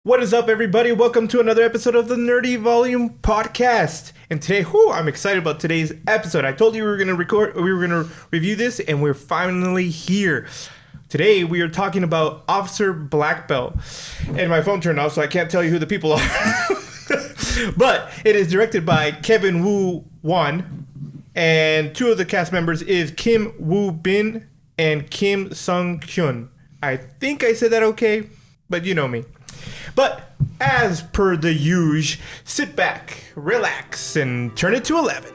What is up, everybody? Welcome to another episode of the Nerdy Volume Podcast. And today, I'm excited about today's episode. I told you we were going to review this, and we're finally here. Today, we are talking about Officer Black Belt. And my phone turned off, so I can't tell you who the people are. But it is directed by Kevin Woo Won, and two of the cast members is Kim Woo Bin and Kim Sung Hyun. I think I said that okay, but you know me. But as per the usual, sit back, relax, and turn it to 11.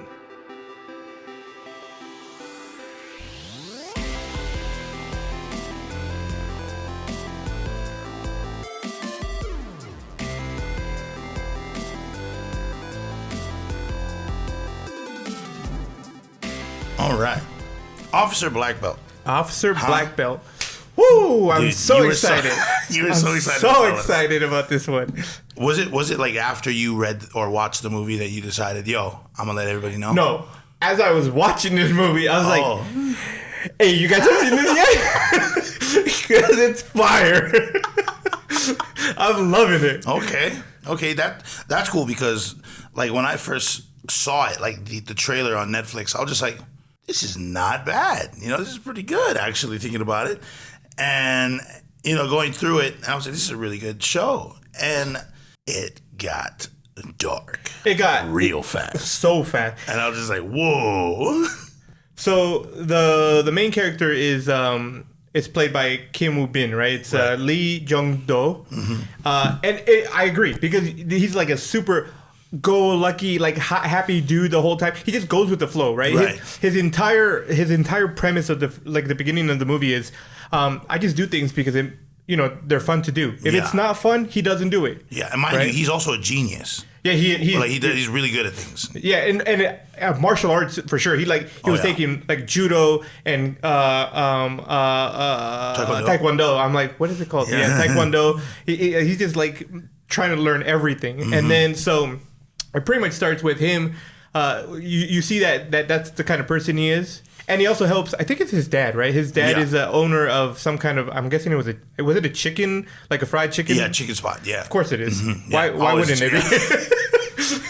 All right. Officer Black Belt. Officer Black Belt. Woo! I'm so excited. You were so excited. So excited about this one. Was it like after you read or watched the movie that you decided, yo, I'm gonna let everybody know? No. As I was watching this movie, I was like, hey, you guys have seen this yet? Because it's fire. I'm loving it. Okay, that's cool because like when I first saw it, like the trailer on Netflix, I was just like, this is not bad. You know, this is pretty good actually thinking about it. And, you know, going through it, I was like, this is a really good show. And it got dark. It got real fast. So fast. And I was just like, whoa. So the main character is it's played by Kim Woo Bin, right? It's right. Lee Jung-do. Mm-hmm. I agree because he's like a super go-lucky, like happy dude the whole time. He just goes with the flow, right? His entire premise of the beginning of the movie is, I just do things because they're fun to do. If it's not fun, he doesn't do it. Yeah, and mind you, he's also a genius. Yeah, he's really good at things. Yeah, and martial arts for sure. He was taking like judo and taekwondo. I'm like, what is it called? Yeah, taekwondo. He's just like trying to learn everything, mm-hmm. And then so it pretty much starts with him. You see that's the kind of person he is. And he also helps. I think it's his dad, right? His dad is the owner of some kind of. I'm guessing was it a chicken, like a fried chicken? Yeah, chicken spot. Yeah, of course it is. Mm-hmm. Yeah, why wouldn't it be?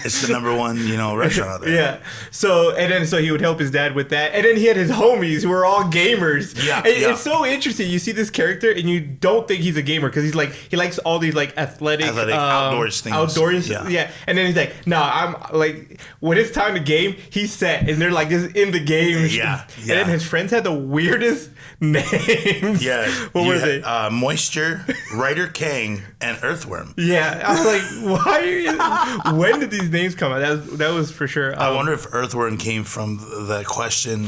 It's the number one, restaurant out there. Yeah. So he would help his dad with that, and then he had his homies who were all gamers. Yeah. It's so interesting. You see this character, and you don't think he's a gamer because he likes all these like athletic outdoors things. Outdoors. Yeah. And then he's like, no, I'm like, when it's time to game, he's set, and they're like just in the game. Yeah. And then his friends had the weirdest names. Yeah. What were they? Moisture, Ryder Kang, and Earthworm. Yeah. I was like, why are you? When did these names come out? That was for sure. I wonder if Earthworm came from the question,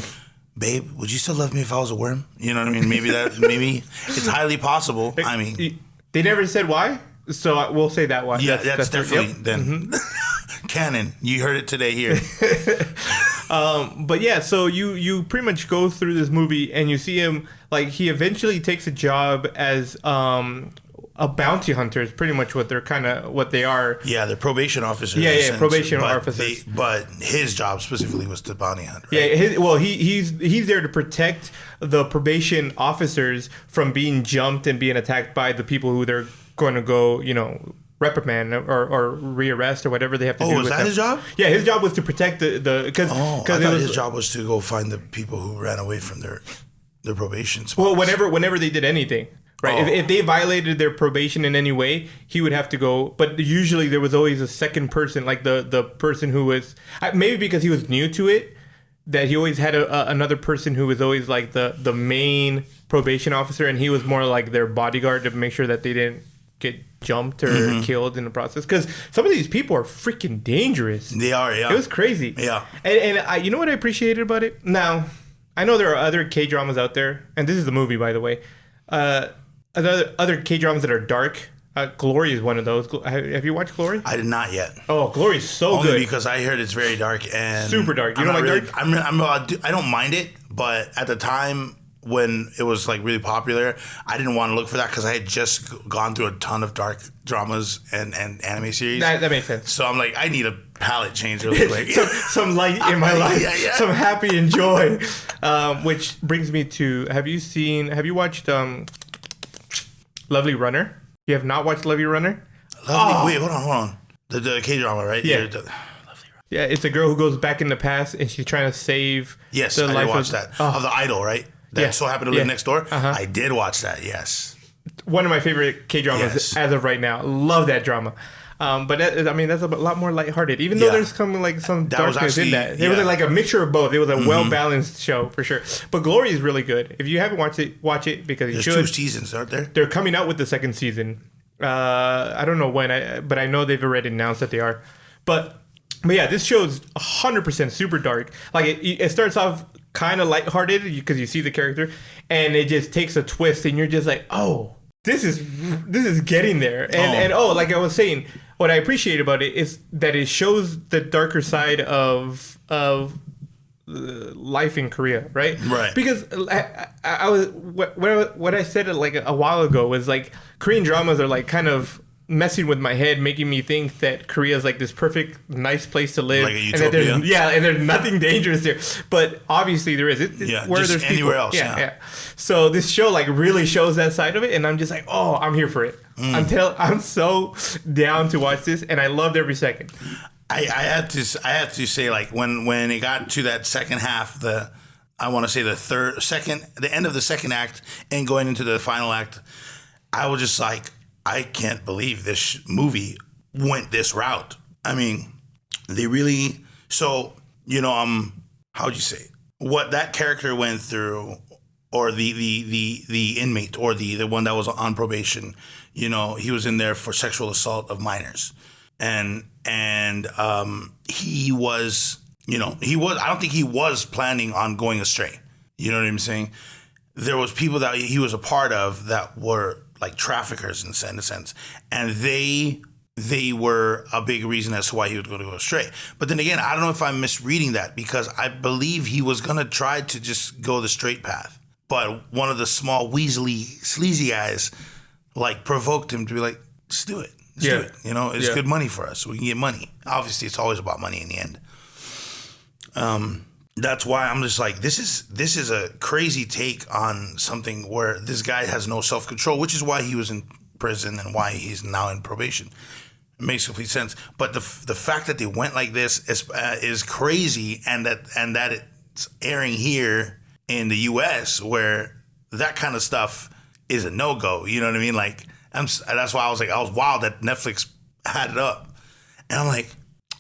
babe, would you still love me if I was a worm? You know what I mean? Maybe it's highly possible. I mean, they never said why, so we'll say that why. Yeah, that's definitely then canon. You heard it today here. But yeah, so you pretty much go through this movie and you see him like he eventually takes a job as a bounty hunter is pretty much what they are. Yeah, they're probation officers. Yeah, probation officers. But his job specifically was to bounty hunt. Right? Yeah, he's there to protect the probation officers from being jumped and being attacked by the people who they're going to go, reprimand or rearrest or whatever they have to do. Oh, was that his job? Yeah, his job was to protect the because I thought his job was to go find the people who ran away from their probation spots. Well, whenever they did anything. Right. Oh. If they violated their probation in any way, he would have to go. But usually there was always a second person, like the person who was maybe because he was new to it, that he always had another person who was always like the main probation officer, and he was more like their bodyguard to make sure that they didn't get jumped or killed in the process. Because some of these people are freaking dangerous. They are. Yeah. It was crazy. Yeah. And I, you know what I appreciated about it? Now, I know there are other K-dramas out there, and this is the movie, by the way. Other K-dramas that are dark. Glory is one of those. Have you watched Glory? I did not yet. Oh, Glory is so good. Only because I heard it's very dark and super dark. You don't like dark? I don't mind it, but at the time when it was like really popular, I didn't want to look for that because I had just gone through a ton of dark dramas and anime series. That makes sense. So I'm like, I need a palette change really quick. some light in my life. Yeah. Some happy and joy. Which brings me to, have you watched Lovely Runner? You have not watched Lovely Runner? Wait, hold on. The K-drama, right? Yeah. Yeah, it's a girl who goes back in the past and she's trying to save. Yes, the I life did watch that. Of the idol, right? That so happened to live next door. I did watch that. Yes. One of my favorite K-dramas as of right now. Love that drama. But that's a lot more lighthearted. Even though there's some darkness in that. It was like a mixture of both. It was a well-balanced show for sure. But Glory is really good. If you haven't watched it, watch it because you should. There's 2 seasons, aren't there? They're coming out with the second season. I don't know when, but I know they've already announced that they are. But yeah, this show is 100% super dark. Like it starts off kind of lighthearted because you see the character, and it just takes a twist, and you're just like, oh, this is getting there. And like I was saying, what I appreciate about it is that it shows the darker side of life in Korea, right? Right. Because I was what I said like a while ago was like Korean dramas are like kind of messing with my head, making me think that Korea is like this perfect, nice place to live, like a utopia. And there's nothing dangerous there. But obviously there is. Where just there's anywhere people. else. Yeah. So this show like really shows that side of it, and I'm just like, oh, I'm here for it. I'm so down to watch this, and I loved every second. I had to say, like, when it got to that second half, the end of the second act and going into the final act, I was just like, I can't believe this movie went this route. I mean, they really, so, how would you say it? What that character went through, or the inmate, or the one that was on probation, he was in there for sexual assault of minors. And he was, I don't think he was planning on going astray. You know what I'm saying? There was people that he was a part of that were like traffickers in a sense. And they were a big reason as to why he was going to go astray. But then again, I don't know if I'm misreading that, because I believe he was going to try to just go the straight path. But one of the small weaselly, sleazy guys like provoked him to be like, just do it. Let's do it. It's good money for us. We can get money. Obviously, it's always about money in the end. That's why I'm just like, this is a crazy take on something where this guy has no self-control, which is why he was in prison and why he's now in probation. It makes complete sense. But the fact that they went like this is crazy, and that it's airing here in the U.S. where that kind of stuff is a no-go. You know what I mean? Like, that's why I was wild that Netflix had it up. And I'm like,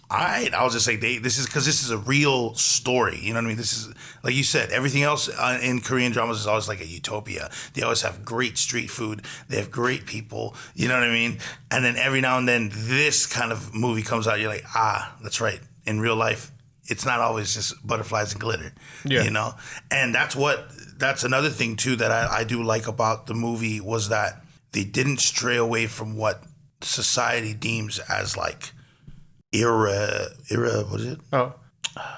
all right. I was just like, this is a real story. You know what I mean? This is, like you said, everything else in Korean dramas is always like a utopia. They always have great street food. They have great people. You know what I mean? And then every now and then this kind of movie comes out. You're like, that's right. In real life, it's not always just butterflies and glitter. Yeah. And that's another thing too that I do like about the movie, was that they didn't stray away from what society deems as like what is it? Oh,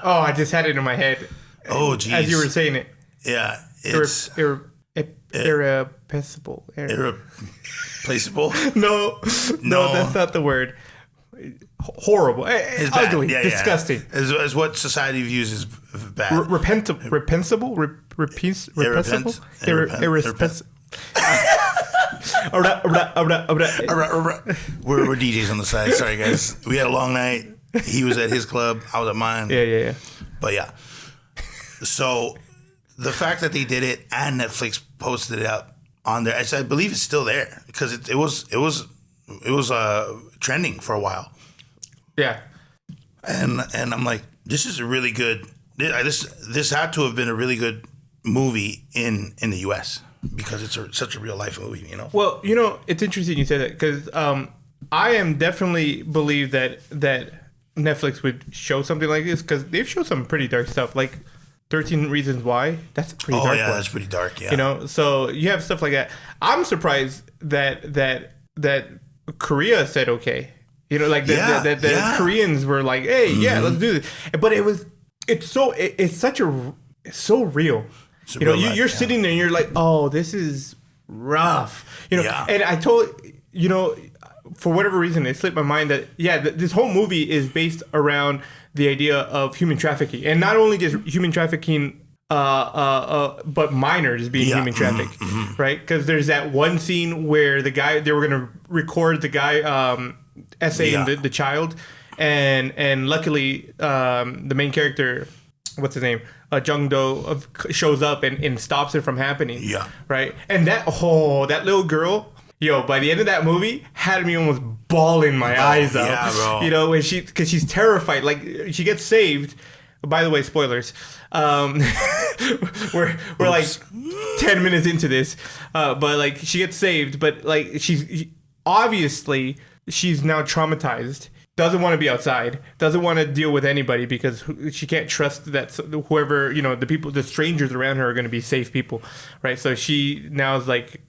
I just had it in my head. Oh, geez. As you were saying it. Yeah, it's irreplaceable. Irreplaceable? No, that's not the word. Horrible, it's ugly, disgusting. Is what society views as bad. Reprehensible. We're DJs on the side. Sorry, guys. We had a long night. He was at his club. I was at mine. Yeah. But yeah. So the fact that they did it and Netflix posted it up on there, I believe it's still there, because it was trending for a while. Yeah. And I'm like, this is a really good. This had to have been a really good movie in the U.S. because it's such a real life movie, Well, it's interesting you say that, because I am definitely believe that Netflix would show something like this, because they've shown some pretty dark stuff, like 13 Reasons Why. That's a pretty dark one. That's pretty dark, yeah. So you have stuff like that. I'm surprised that Korea said okay. That Koreans were like, hey, let's do this. But it's so real. You're sitting there and you're like, oh, this is rough. And I told, for whatever reason, it slipped my mind that, this whole movie is based around the idea of human trafficking. And not only just human trafficking but minors being human trafficked, right? Because there's that one scene where they were gonna record the guy essaying the child, and luckily the main character, what's his name, Jung Do, shows up and stops it from happening. Yeah. Right. And that little girl. Yo, by the end of that movie, had me almost bawling my eyes out. Yeah, bro. You know, because she's terrified. Like, she gets saved. By the way, spoilers. We're like 10 minutes into this, but like she gets saved. But like obviously she's now traumatized. Doesn't want to be outside. Doesn't want to deal with anybody because she can't trust that whoever, you know, the strangers around her are going to be safe people, right? So she now is like,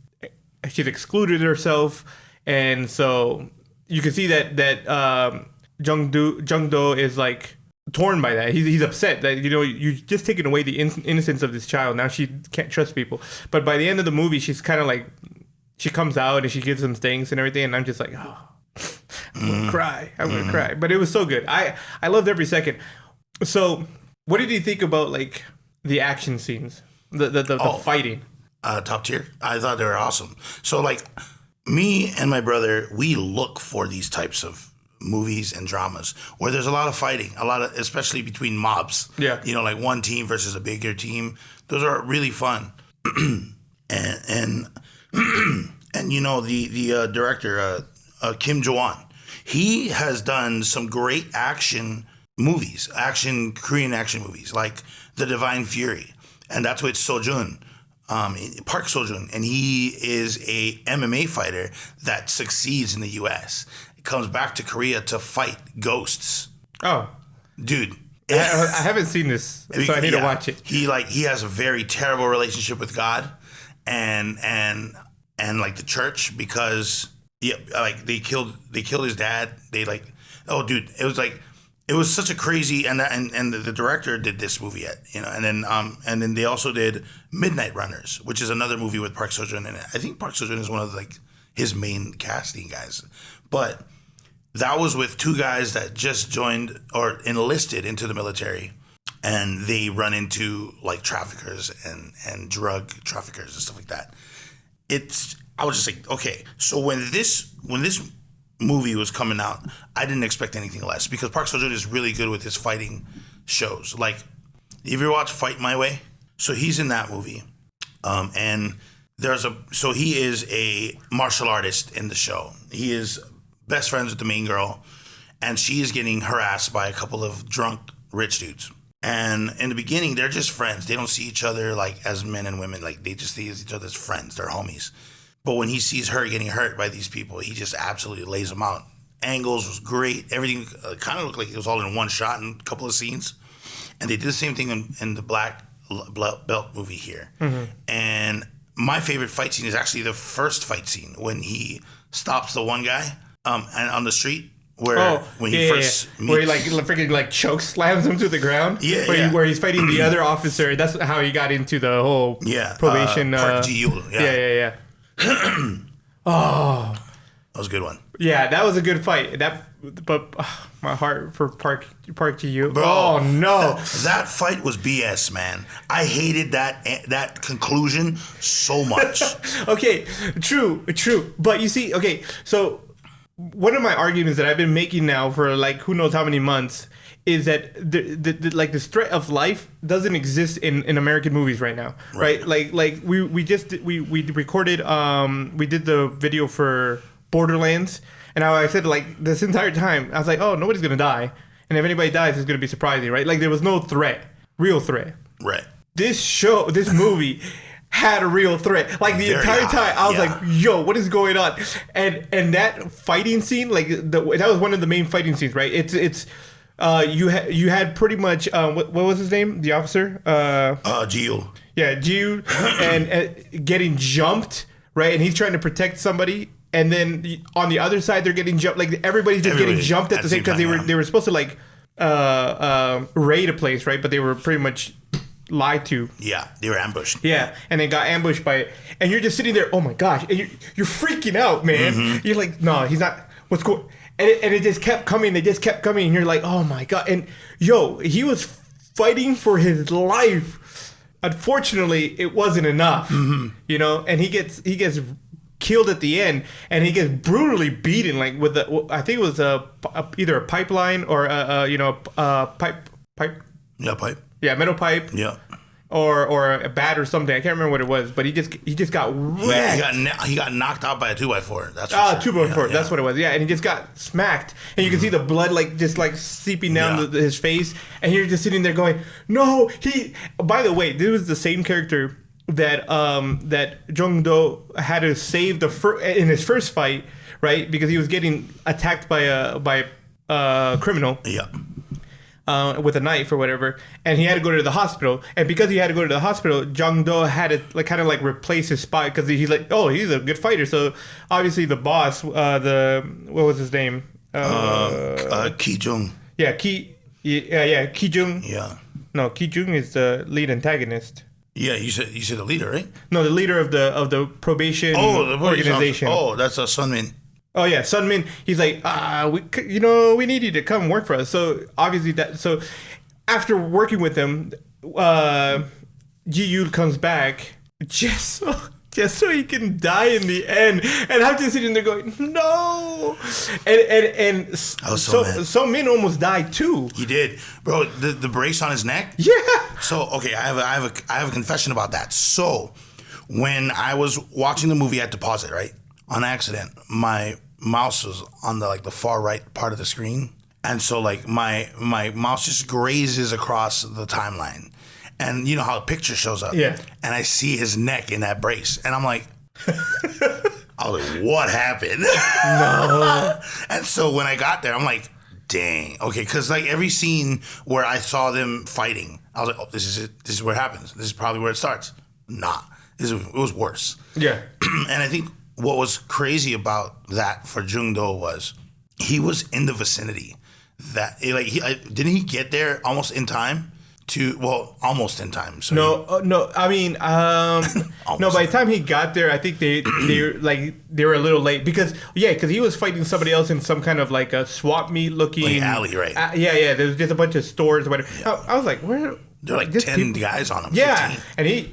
she's excluded herself, and so you can see that Jung Do is like torn by that. He's upset that, you know, you've just taken away the innocence of this child. Now she can't trust people. But by the end of the movie, she's kind of like, she comes out and she gives them things and everything, and I'm just like, oh, I'm gonna cry. I'm gonna cry. But it was so good. I loved every second. So what did you think about like the action scenes, the fighting? Top tier. I thought they were awesome. So like me and my brother, we look for these types of movies and dramas where there's a lot of fighting, especially between mobs. Yeah. You know, like one team versus a bigger team. Those are really fun. and you know, the director, Kim Jo-won, he has done some great action movies, Korean action movies, like The Divine Fury. And that's with Seo-jun. Park Seo-jun, and he is a MMA fighter that succeeds in the U.S. Comes back to Korea to fight ghosts. Oh, dude, I haven't seen this, so I need to watch it. He has a very terrible relationship with God, and like the church, because like they killed his dad. They like, oh, dude, it was such a crazy, and the director did this movie, you know, and then they also did Midnight Runners, which is another movie with Park Seo-jun in it. I think Park Seo-jun is one of like his main casting guys, but that was with two guys that just joined or enlisted into the military, and they run into like traffickers and drug traffickers and stuff like that. I was just like, okay, so when this movie was coming out, I didn't expect anything less, because Park Seo-jun is really good with his fighting shows. Like, if you watch Fight My Way, so he's in that movie, and so he is a martial artist in the show. He is best friends with the main girl, and she is getting harassed by a couple of drunk rich dudes. And in the beginning, they're just friends. They don't see each other like as men and women. Like, they just see each other as friends. They're homies. But when he sees her getting hurt by these people, he just absolutely lays them out. Angles was great. Everything kind of looked like it was all in one shot in a couple of scenes. And they did the same thing in the Black Belt movie here. Mm-hmm. And my favorite fight scene is actually the first fight scene when he stops the one guy and on the street. Where he first meets, where he like freaking like choke slams him to the ground. Where he's fighting the other officer. That's how he got into the whole probation. Park Ji-yoon. Yeah. Oh, that was a good one. Yeah, that was a good fight. But my heart for Park Ji-yoon. Bro, oh no, that fight was BS, man. I hated that conclusion so much. Okay, true. But you see, okay, so one of my arguments that I've been making now for like who knows how many months is that the threat of life doesn't exist in American movies right now, right? Like we recorded we did the video for Borderlands, and I said like this entire time I was like, oh, nobody's gonna die, and if anybody dies, it's gonna be surprising, right? Like there was no real threat. Right. This movie had a real threat. Like the entire time, I was like, "Yo, what is going on?" And that fighting scene, like that was one of the main fighting scenes, right? It's you had pretty much what was his name? The officer? Ji-yoon. Yeah, Ji-yoon, and getting jumped, right? And he's trying to protect somebody, and then on the other side they're getting jumped. Like everybody's getting jumped at the same, because they were supposed to like raid a place, right? But they were pretty much lied to. Yeah, they were ambushed. Yeah, and they got ambushed by, and you're just sitting there, oh my gosh, and you're freaking out, man. Mm-hmm. You're like, no, he's not. What's going? And it just kept coming. They just kept coming, and you're like, oh my god. And yo, he was fighting for his life, unfortunately, it wasn't enough. You know, and he gets killed at the end, and he gets brutally beaten, like with I think it was either a pipeline or a pipe. Yeah, pipe. Yeah, metal pipe. Yeah. Or a bat or something. I can't remember what it was, but he just got wrecked. Yeah, he got knocked out by a 2x4. That's for sure. 2x4. That's what it was. Yeah, and he just got smacked, and you can see the blood just seeping down his face, and you're just sitting there going, "No, he." By the way, this was the same character that Jung-do had to save in his first fight, right? Because he was getting attacked by a criminal. Yeah. With a knife or whatever, and he had to go to the hospital. And because he had to go to the hospital, Jung-do had to kind of replace his spot because he's like, oh, he's a good fighter. So obviously the boss, what was his name? Ki Jung. Yeah, Ki Jung. Yeah. No, Ki Jung is the lead antagonist. Yeah, you said the leader, right? No, the leader of the probation organization. Oh, that's Sun Min. Oh yeah, Sun Min. He's like, we need you to come work for us. So obviously so after working with him, Ji Yul comes back just so he can die in the end. And I'm just sitting there going, no. And I was so mad. Sun Min almost died too. He did, bro. The brace on his neck. Yeah. So okay, I have a confession about that. So when I was watching the movie, I had to pause it, right? On accident, my mouse was on the far right part of the screen, and so my mouse just grazes across the timeline, and you know how a picture shows up, yeah, and I see his neck in that brace, and I'm like, I was like, what happened? No. And so when I got there, I'm like, dang, okay, because every scene where I saw them fighting, I was like, oh, this is it, this is where it happens, this is probably where it starts. Nah, it was worse. Yeah. And I think what was crazy about that for Jung-do was he was in the vicinity. That didn't he get there almost in time? Almost in time. So no. I mean, no. By the time he got there, I think they were a little late because he was fighting somebody else in some kind of a swap meet looking alley, right? Yeah. There's just a bunch of stores or whatever. Yeah. I was like, where? There are 10 guys on him. Yeah, 15. and he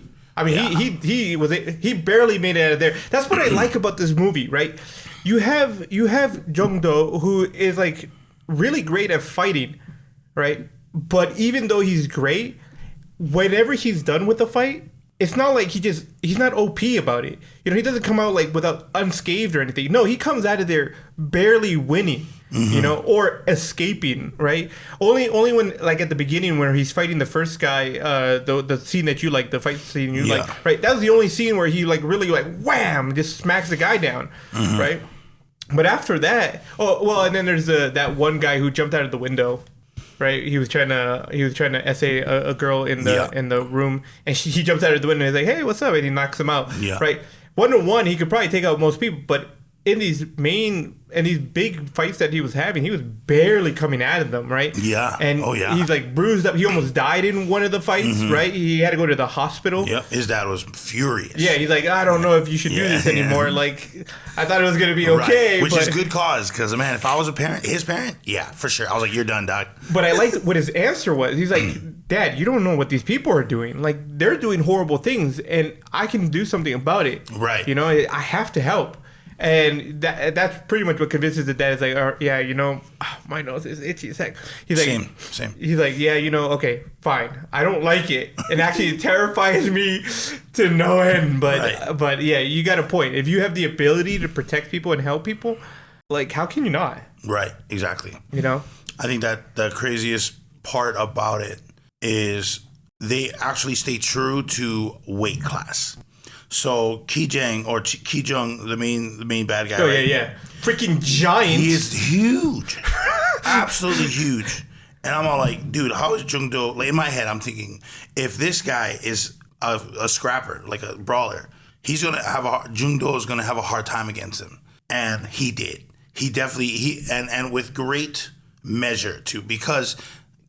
barely made it out of there. That's what I like about this movie, right? You have Jung-do, who is really great at fighting, right? But even though he's great, whenever he's done with the fight, it's not like he's not OP about it. He doesn't come out without unscathed or anything. No, he comes out of there barely winning. Mm-hmm. Or escaping, right? Only when at the beginning where he's fighting the first guy, the scene that you like, the fight scene you like, right? That was the only scene where he really wham, just smacks the guy down, right? But after that, and then there's that one guy who jumped out of the window, right? He was trying to essay a girl in the room, and he jumps out of the window and he's like, hey, what's up? And he knocks him out, right? 1-on-1, he could probably take out most people, but in these big fights that he was having, he was barely coming out of them, right? Yeah. And he's bruised up. He almost died in one of the fights, right? He had to go to the hospital. Yep. His dad was furious. Yeah, he's like, I don't know if you should do this anymore. I thought it was gonna be okay. Right. Which is good cause, because man, if I was his parent, yeah, for sure. I was like, you're done, doc. But I liked what his answer was. He's like, Dad, you don't know what these people are doing. They're doing horrible things, and I can do something about it. Right. I have to help. And that's pretty much what convinces the dad. Is my nose is itchy as heck. He's like, same. He's like, okay, fine. I don't like it. And actually, it terrifies me to no end. But yeah, you got a point. If you have the ability to protect people and help people, how can you not? Right, exactly. I think that the craziest part about it is they actually stay true to weight class. So Ki Jung, the main bad guy. Oh right? yeah. Freaking giant. He is huge, absolutely huge. And I'm all like, dude, how is Jung-do? In my head, I'm thinking, if this guy is a scrapper, a brawler, Jung-do is gonna have a hard time against him, and he did. He definitely and with great measure too, because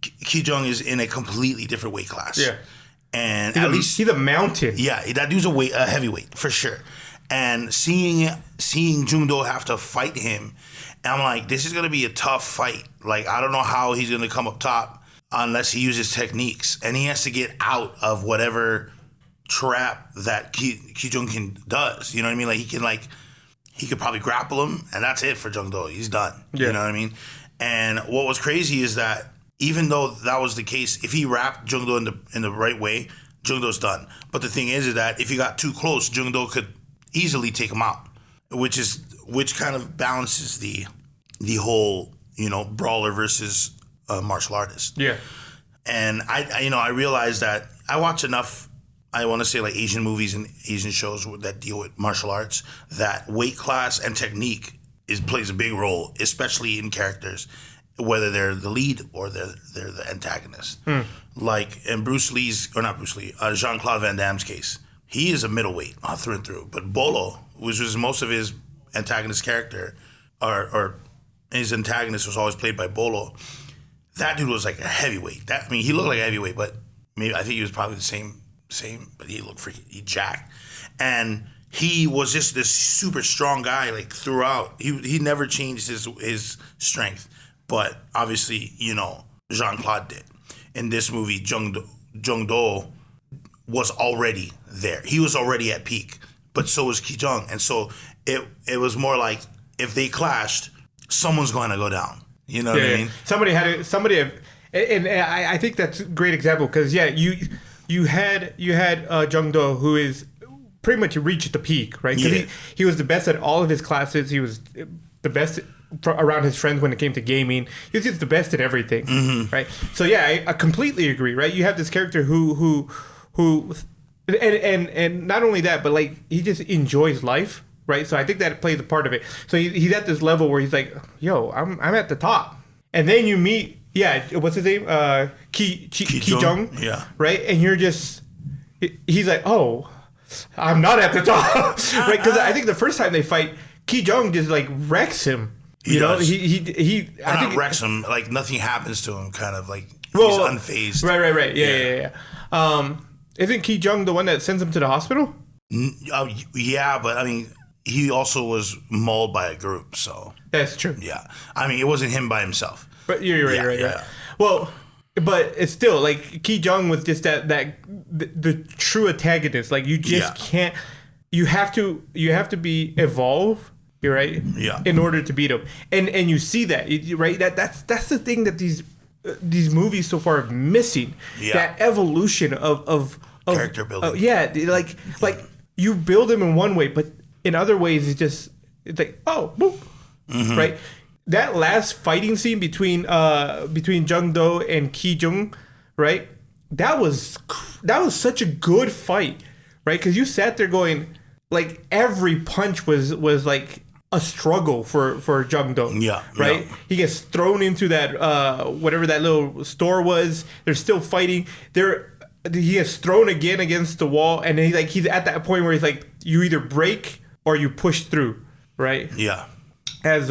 Ki Jung is in a completely different weight class. Yeah. And he's a mountain. Yeah, that dude's a heavyweight for sure. And seeing Jung-do have to fight him, and I'm like, this is gonna be a tough fight. I don't know how he's gonna come up top. unless he uses techniques, and he has to get out of whatever trap that Ki Jung does. You know what I mean? Like he could probably grapple him, and that's it for Jung Do. He's done. Yeah. You know what I mean? And what was crazy is that even though that was the case, if he wrapped Jung Do in the right way, Jung Do's done. But the thing is that if he got too close, Jung Do could easily take him out, which kind of balances the whole, you know, brawler versus martial artist. Yeah. And I realized that I watch enough, I want to say, like, Asian movies and Asian shows that deal with martial arts, that weight class and technique plays a big role, especially in characters, whether they're the lead or they're the antagonist. Like in Jean-Claude Van Damme's case, he is a middleweight through and through. But Bolo, which was most of his antagonist character, or his antagonist was always played by Bolo, that dude was like a heavyweight. He looked like a heavyweight, but maybe I think he was probably the same, but he looked he jacked. And he was just this super strong guy, like, throughout. He never changed his strength. But obviously, you know, Jean-Claude did. In this movie, Jung Do was already there. He was already at peak. But so was Ki Jung. And so it was more like, if they clashed, someone's going to go down. You know what I mean? And I think that's a great example, because you had Jung Do, who is pretty much reached the peak, right? Because he was the best at all of his classes. He was the best around his friends when it came to gaming. He was just the best at everything, right? So yeah, I completely agree, right? You have this character who and not only that, but like, he just enjoys life, right? So I think that plays a part of it. So he's at this level where he's like, yo, I'm at the top. And then you meet, what's his name? Ki Jung, yeah, right? And you're just, he's like, oh, I'm not at the top, right? Because I think the first time they fight, Ki Jung just like wrecks him. He does. I think wrecks him, like nothing happens to him, kind of like he's unfazed. Right. Yeah. Isn't Ki Jung the one that sends him to the hospital? Yeah, but I mean, he also was mauled by a group, so that's true. Yeah, I mean, it wasn't him by himself. But you're right. Yeah. Well, but it's still like, Ki Jung was just the true antagonist. Like, you just can't. You have to be evolve. You're right. Yeah. In order to beat him, and you see that, right? That's the thing that these movies so far are missing. Yeah. That evolution of character building. Like you build him in one way, but in other ways it's like, oh, boop, right? That last fighting scene between Jung Do and Ki Jung, right? That was such a good fight, right? Because you sat there going, like, every punch was like a struggle for Jung Do. Yeah. Right? Yeah. He gets thrown into that whatever that little store was. They're still fighting. He gets thrown again against the wall, and he's at that point where he's like, you either break or you push through, right? Yeah. As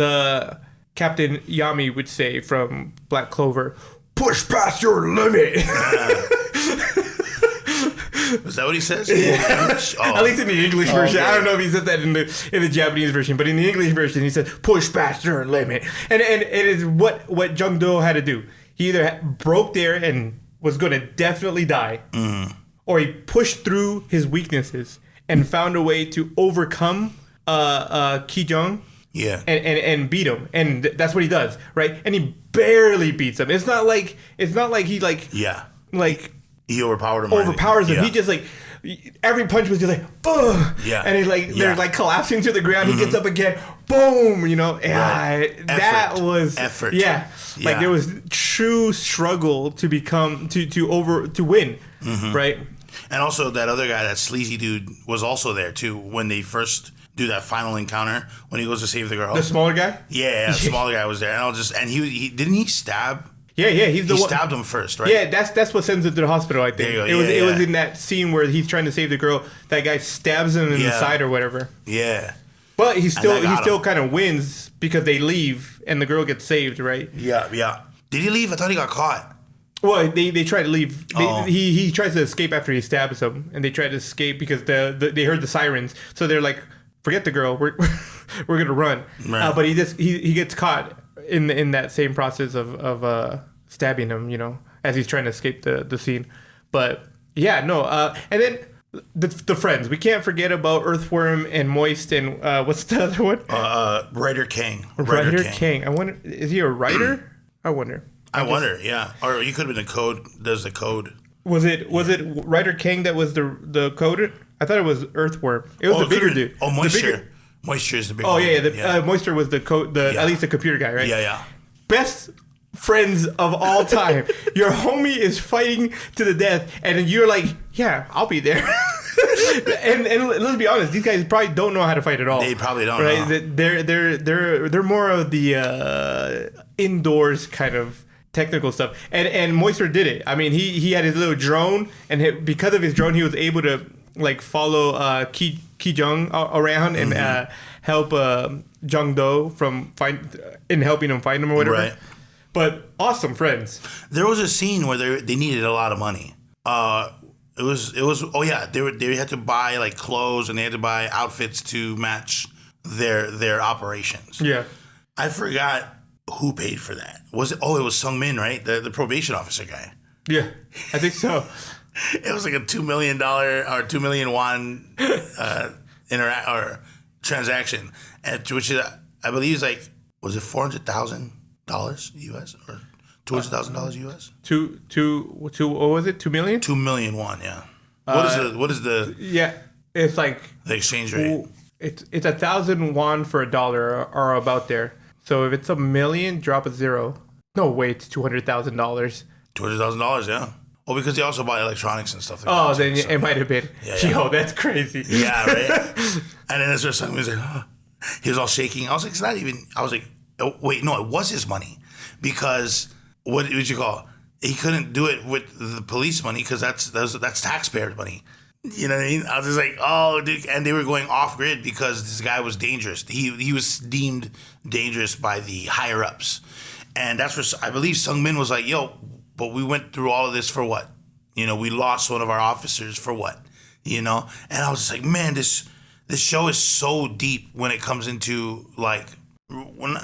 Captain Yami would say from Black Clover, push past your limit. Is that what he says? Yeah. Oh. At least in the English version. Okay. I don't know if he said that in the Japanese version, but in the English version, he said, push past your limit. And it is what Jung Do had to do. He either broke there and was going to definitely die, or he pushed through his weaknesses and found a way to overcome Ki Jung. Yeah. And beat him. And that's what he does, right? And he barely beats him. It's not like he he overpowered him. Him. Yeah. He just like, every punch was just like, ugh. Yeah. And they're like collapsing to the ground. He gets up again. Boom. You know. Right. That was effort. Yeah. Like, there was true struggle to win. Right. And also that other guy, that sleazy dude, was also there too when they first do that final encounter, when he goes to save the girl. The smaller guy. Yeah, the smaller guy was there, and he didn't he stab. Yeah, he's the one. He stabbed him first, right? Yeah, that's what sends him to the hospital, I think. It was in that scene where he's trying to save the girl. That guy stabs him in the side or whatever. Yeah. But he still kind of wins because they leave and the girl gets saved, right? Yeah. Did he leave? I thought he got caught. Well, they try to leave. He tries to escape after he stabs them, and they try to escape because they heard the sirens. So they're like, forget the girl. We're gonna run. Right. But he gets caught in that same process of stabbing him, you know, as he's trying to escape the scene. But yeah, no. And then the friends. We can't forget about Earthworm and Moist and what's the other one? Writer King. Writer King. I wonder, is he a writer? I wonder. Yeah. Or you could have been a code. Does the code? Was it Writer King that was the coder? I thought it was Earthworm. It was the bigger dude. Oh, Moisture. Moisture is the big one. one. Moisture was at least the computer guy, right? Yeah. Best friends of all time. Your homie is fighting to the death, and you're like, yeah, I'll be there. and let's be honest, these guys probably don't know how to fight at all. They probably don't. Right? Know. They're more of the indoors kind of technical stuff. And Moisture did it. I mean, he had his little drone, and because of his drone, he was able to like follow Ki Jung around and help Jung Do from helping him find him or whatever. Right. But awesome friends. There was a scene where they needed a lot of money. It was they had to buy like clothes and they had to buy outfits to match their operations. Yeah. I forgot who paid for that. Was it? Oh, it was Sung Min, right? The probation officer guy. Yeah, I think so. It was like a $2 million or 2 million won transaction, which is, I believe is like, was it $400,000 US or $200,000 US? What was it? 2 million? 2 million won, yeah. What is the yeah? It's like the exchange rate. It's 1,000 won for $1 or about there. So if it's a million, drop a zero. No, wait, it's $200,000. $200,000, yeah. Well, because they also buy electronics and stuff like that. Oh, then it might have been. Yeah. Yo, that's crazy. Yeah, right? And then as something was like, oh. He was all shaking. I was like, it's not even, I was like, oh, wait, no, it was his money. Because, what would you call it? He couldn't do it with the police money because that's taxpayer money. You know what I mean? I was just like, oh, dude. And they were going off grid because this guy was dangerous. He was deemed dangerous by the higher ups. And that's where I believe Sung Min was like, yo, but we went through all of this for what? You know, we lost one of our officers for what? You know? And I was just like, man, this show is so deep when it comes into like when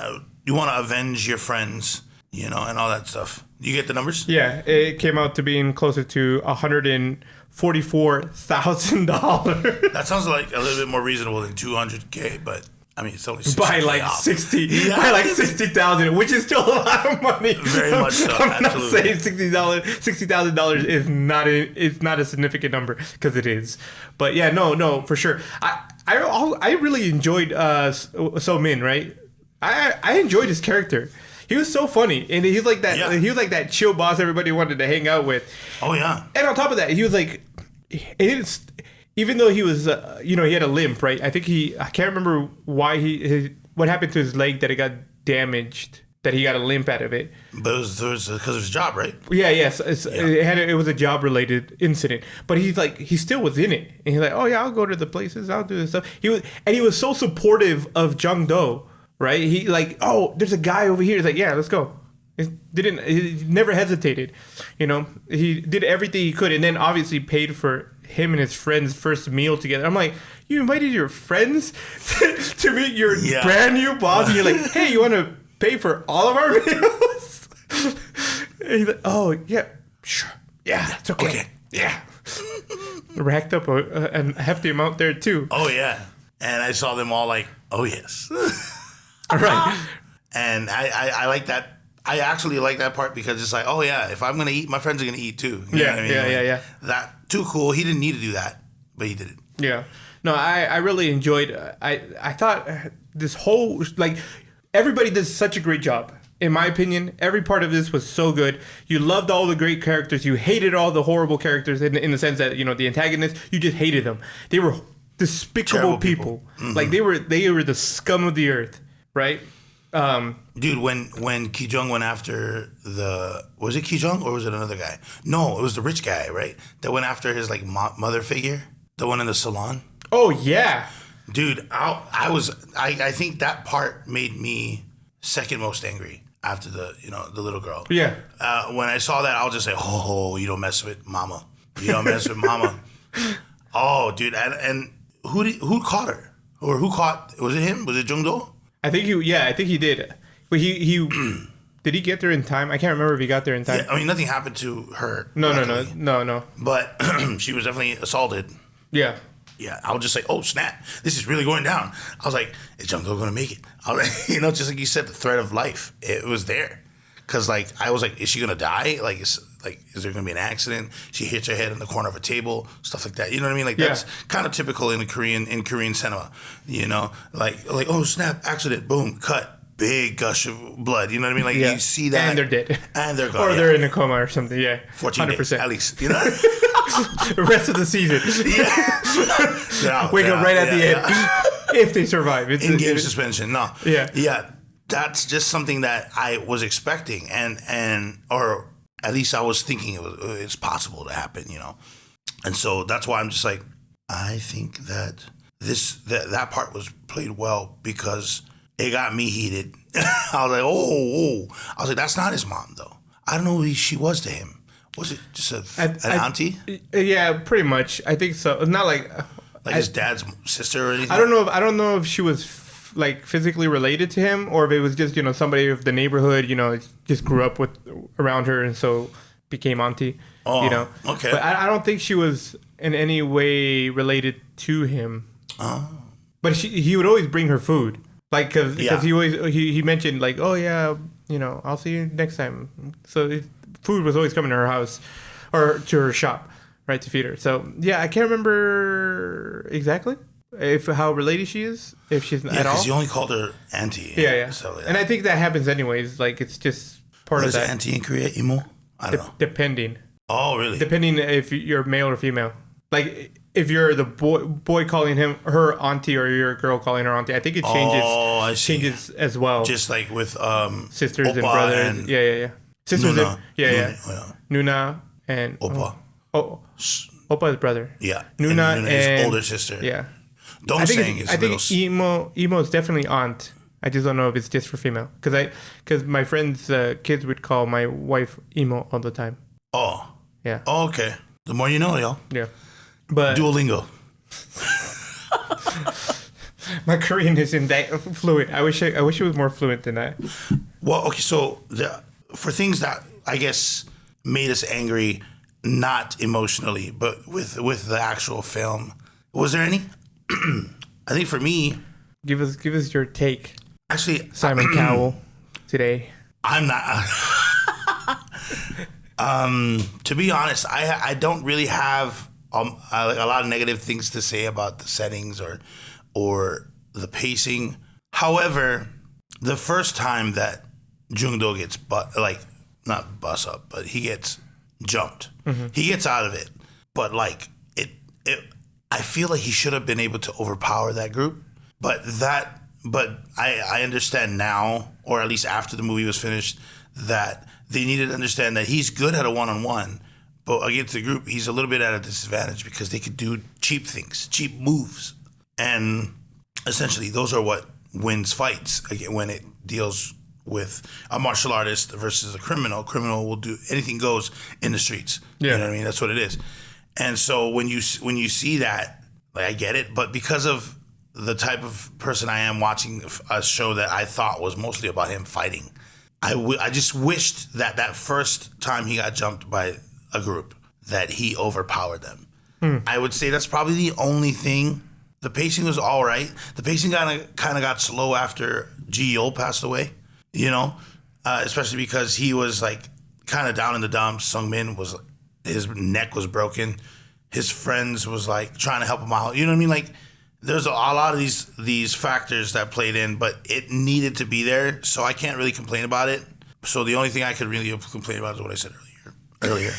you want to avenge your friends, you know, and all that stuff. You get the numbers? Yeah, it came out to being closer to $144,000. That sounds like a little bit more reasonable than $200K, but I mean, it's only by like off. 60, by like 60,000, which is still a lot of money. Very much so. I'm not saying $60,000 is not a significant number because it is, but yeah, no, for sure. I really enjoyed So Min, right? I enjoyed his character. He was so funny, and he's like that. Yeah. He was like that chill boss everybody wanted to hang out with. Oh yeah. And on top of that, he was like, even though he was, he had a limp, right? I can't remember why what happened to his leg that it got damaged, that he got a limp out of it. But it was because of his job, right? Yeah, yes. It was a job-related incident. But he still was in it. And he's like, oh yeah, I'll go to the places, I'll do this stuff. He was so supportive of Jung Do, right? He like, oh, there's a guy over here. He's like, yeah, let's go. He never hesitated. You know, he did everything he could, and then obviously paid for him and his friends' first meal together. I'm like, you invited your friends to meet your brand new boss, and you're like, hey, you want to pay for all of our meals? And he's like, oh yeah, sure, yeah, it's okay. Yeah. Racked up a hefty amount there too. Oh yeah, and I saw them all like, oh yes. All right. And I like that. I actually like that part because it's like, oh yeah, if I'm gonna eat, my friends are gonna eat too. You know what I mean? Yeah. That too cool. He didn't need to do that, but he did it. Yeah. No, I really enjoyed. I thought this whole everybody did such a great job. In my opinion, every part of this was so good. You loved all the great characters. You hated all the horrible characters in the sense that the antagonists. You just hated them. They were despicable people. Mm-hmm. Like they were the scum of the earth, right? Dude, when Ki Jung went after was it Ki Jung or was it another guy? No, it was the rich guy, right? That went after his like mother figure, the one in the salon. Oh yeah, dude, I think that part made me second most angry after the little girl. Yeah. When I saw that, I was just like, oh, you don't mess with mama. You don't mess with mama. Oh, dude, and who caught her or who caught? Was it him? Was it Jung Do? I think he did. But he Did he get there in time? I can't remember if he got there in time. Yeah, I mean, nothing happened to her. No. But she was definitely assaulted. Yeah. Yeah, I was just like, oh, snap. This is really going down. I was like, is Jung-do going to make it? I was like, just like you said, the threat of life. It was there. Because, like, I was like, is she going to die? Like, is there going to be an accident? She hits her head in the corner of a table, stuff like that. You know what I mean? Like, that's kind of typical in Korean cinema. Like, oh, snap, accident, boom, cut. Big gush of blood, you know what I mean? Like, you see that. And they're dead. And they're gone. Or they're in a coma or something, 14 days, at least, The rest of the season. Wake up right at the end. If they survive. It's in-game suspension, no. Yeah. Yeah, that's just something that I was expecting. Or at least I was thinking it's possible to happen, And so that's why I'm just like, I think that that part was played well because it got me heated. I was like, oh. I was like, that's not his mom, though. I don't know who she was to him. Was it just an auntie? Yeah, pretty much. I think so. Not like his dad's sister or anything? I don't know if she was physically related to him or if it was just, somebody of the neighborhood, just grew up around her and so became auntie. Oh, okay. But I don't think she was in any way related to him. Oh. But he would always bring her food. Like, because he mentioned, like, oh, yeah, I'll see you next time. So food was always coming to her house or to her shop, right, to feed her. So, yeah, I can't remember exactly how related she is, if she's at all. Yeah, because you only called her auntie. Yeah. So, And I think that happens anyways. Like, it's just part of that. What is auntie in Korea? Imo? I don't know. Depending. Oh, really? Depending if you're male or female. Like, if you're the boy calling her auntie or you're a girl calling her auntie, I think it changes. Oh, I see. Changes as well. Just like with sisters Oppa and brothers. Yeah. Sisters Nuna. Nuna and Oppa. Oppa's brother. Yeah. Nuna and his older sister. Yeah. Dong-sang is I think Imo is definitely aunt. I just don't know if it's just for female. Because my friends' kids would call my wife Imo all the time. Oh. Yeah. Oh, okay. The more you know, y'all. Yeah. But Duolingo. My Korean isn't that fluent. I wish it was more fluent than that. Well, okay, so for things that I guess made us angry, not emotionally, but with the actual film, was there any? I think for me, give us your take. Actually, Simon Cowell today. I'm not. To be honest, I don't really have a lot of negative things to say about the settings or the pacing. However, the first time that Jung-do gets not bust up, but he gets jumped, he gets out of it. But I feel like he should have been able to overpower that group. But I understand now, or at least after the movie was finished, that they needed to understand that he's good at a one-on-one, but against the group, he's a little bit at a disadvantage because they could do cheap things, cheap moves. And essentially, those are what wins fights when it deals with a martial artist versus a criminal. Criminal will do anything goes in the streets. Yeah. You know what I mean? That's what it is. And so when you see that, I get it. But because of the type of person I am, watching a show that I thought was mostly about him fighting, I just wished that first time he got jumped by a group that he overpowered them. I would say that's probably the only thing. The pacing was all right. The pacing kind of got slow after Ji Yeol passed away, especially because he was kind of down in the dumps. Sung Min his neck was broken. His friends was trying to help him out. You know what I mean? There's a lot of these factors that played in, but it needed to be there. So I can't really complain about it. So the only thing I could really complain about is what I said earlier.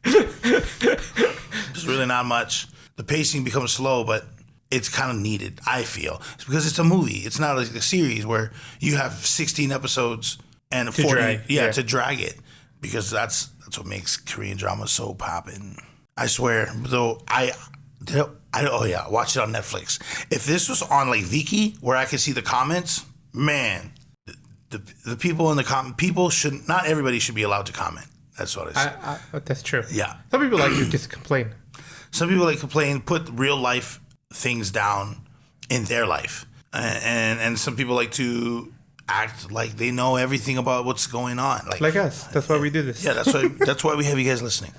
There's really not much. The pacing becomes slow, but it's kind of needed, I feel. It's because it's a movie. It's not like a series where you have 16 episodes and 40 to drag it, because that's what makes Korean drama so poppin'. I swear, though, watch it on Netflix. If this was on Viki, where I could see the comments, man, the people in the people should, not everybody should be allowed to comment. That's what I say. That's true. Yeah. Some people like to just complain. Some people complain, put real life things down in their life. And some people like to act like they know everything about what's going on. Like us. That's why we do this. Yeah, that's why we have you guys listening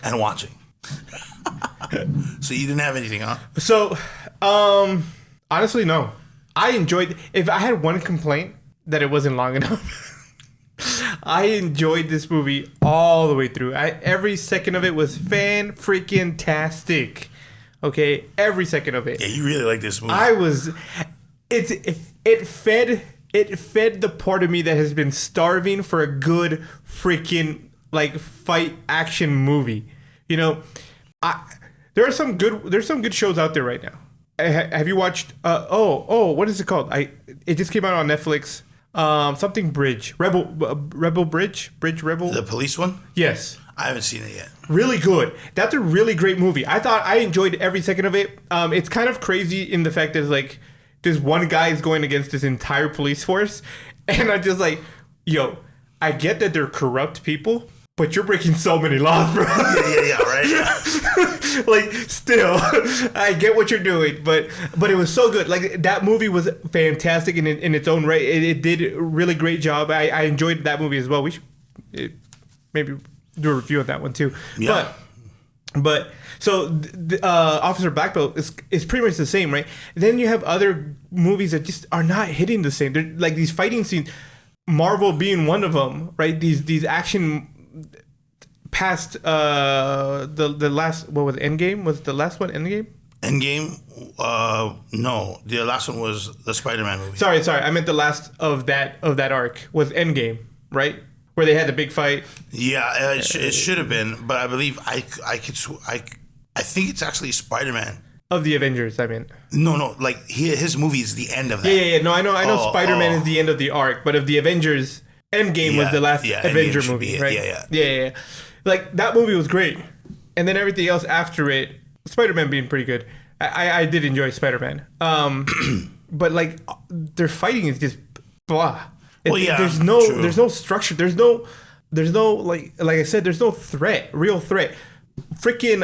and watching. So you didn't have anything, huh? So, honestly, no. I enjoyed. If I had one complaint, that it wasn't long enough. I enjoyed this movie all the way through. Every second of it was fan-freaking-tastic. Okay, every second of it. Yeah, you really like this movie. It fed the part of me that has been starving for a good freaking like fight action movie. You know, there's some good shows out there right now. Have you watched? What is it called? It just came out on Netflix. Something Bridge, Rebel Bridge. The police one? Yes. I haven't seen it yet. Really good. That's a really great movie. I enjoyed every second of it. It's kind of crazy in the fact that like this one guy is going against this entire police force, and I'm just like, yo, I get that they're corrupt people, but you're breaking so many laws, bro. Yeah, right. Like, still, I get what you're doing, but it was so good. Like, that movie was fantastic in its own right. It did a really great job. I enjoyed that movie as well. We should maybe do a review on that one too. Yeah. But so Officer Black Belt is pretty much the same, right? Then you have other movies that just are not hitting the same. They're like these fighting scenes, Marvel being one of them, right? These action past the last, what was it, Endgame? Was the last one Endgame? Endgame? No, the last one was the Spider-Man movie. Sorry, I meant the last of that arc was Endgame, right? Where they had the big fight. Yeah, it should have been, but I believe I think it's actually Spider-Man. Of the Avengers, I mean. No, like his movie is the end of that. Yeah. No, I know Spider-Man is the end of the arc, but of the Avengers, Endgame was the last Avenger movie, right? Yeah. Like, that movie was great. And then everything else after it, Spider-Man being pretty good. I did enjoy Spider-Man. But, like, their fighting is just blah. There's no structure. There's no like I said, there's no real threat. Freaking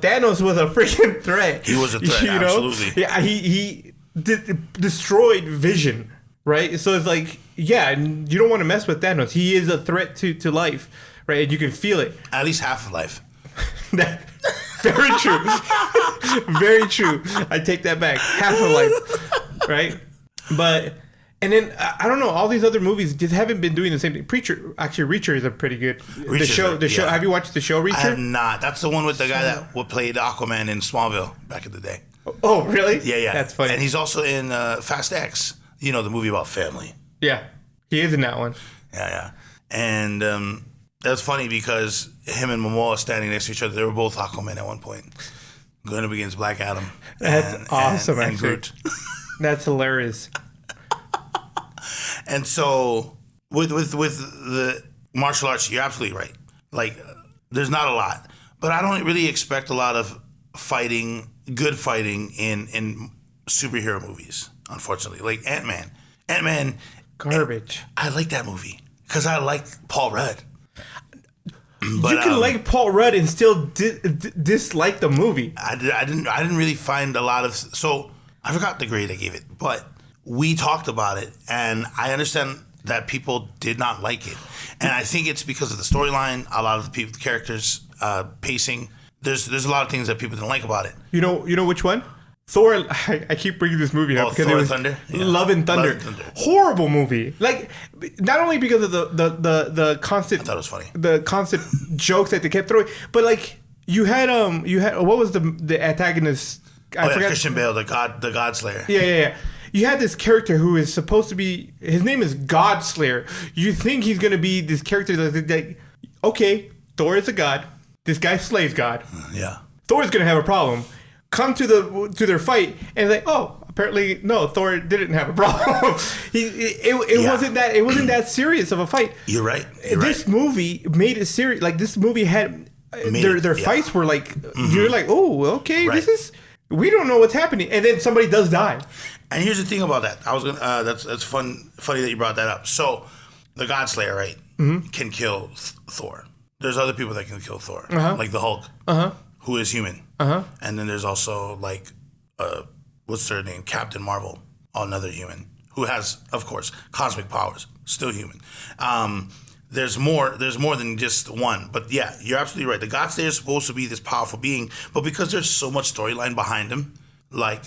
Thanos was a freaking threat. He was a threat, absolutely. Yeah, he destroyed Vision, right? So it's like, yeah, you don't want to mess with Thanos. He is a threat to life, right? And you can feel it. At least half of life. Very true. Very true. I take that back. Half of life, right? But... And then, I don't know, all these other movies just haven't been doing the same thing. Reacher is a pretty good... The show. Have you watched the show Reacher? I have not. That's the one with the guy that played Aquaman in Smallville back in the day. Oh, really? Yeah. That's funny. And he's also in Fast X, the movie about family. Yeah, he is in that one. Yeah. And that's funny because him and Momoa standing next to each other, they were both Aquaman at one point. Going up against Black Adam. That's awesome, and actually. Groot. That's hilarious. And so with the martial arts, you're absolutely right. Like, there's not a lot, but I don't really expect a lot of good fighting in superhero movies. Unfortunately, like Ant-Man, garbage. I like that movie because I like Paul Rudd. But, you can like Paul Rudd and still dislike the movie. I didn't really find a lot of. So I forgot the grade I gave it, but. We talked about it, and I understand that people did not like it, and I think it's because of the storyline, a lot of the characters, pacing. There's a lot of things that people didn't like about it. You know which one? Thor. I keep bringing this movie up because Thor it was Thunder? Yeah. Love and Thunder. Horrible movie. Like, not only because of the constant. I thought it was funny. The constant jokes that they kept throwing, but like you had what was the antagonist? I forgot. Christian Bale, the God Slayer. Yeah. You had this character who is supposed to be, his name is God Slayer. You think he's going to be this character that's like, okay, Thor is a god. This guy slays God. Yeah. Thor's going to have a problem. Come to their fight and like, oh, apparently no, Thor didn't have a problem. It wasn't that serious of a fight. You're right. This movie made it serious. Like, this movie had their fights were like, you're like, oh, okay, right. We don't know what's happening, and then somebody does die. And here's the thing about that. I was gonna. That's funny that you brought that up. So, the God Slayer, right, can kill Thor. There's other people that can kill Thor, like the Hulk, who is human. And then there's also like, what's their name, Captain Marvel, another human who has, of course, cosmic powers, still human. There's more than just one. But yeah, you're absolutely right. The God Slayer is supposed to be this powerful being, but because there's so much storyline behind him, like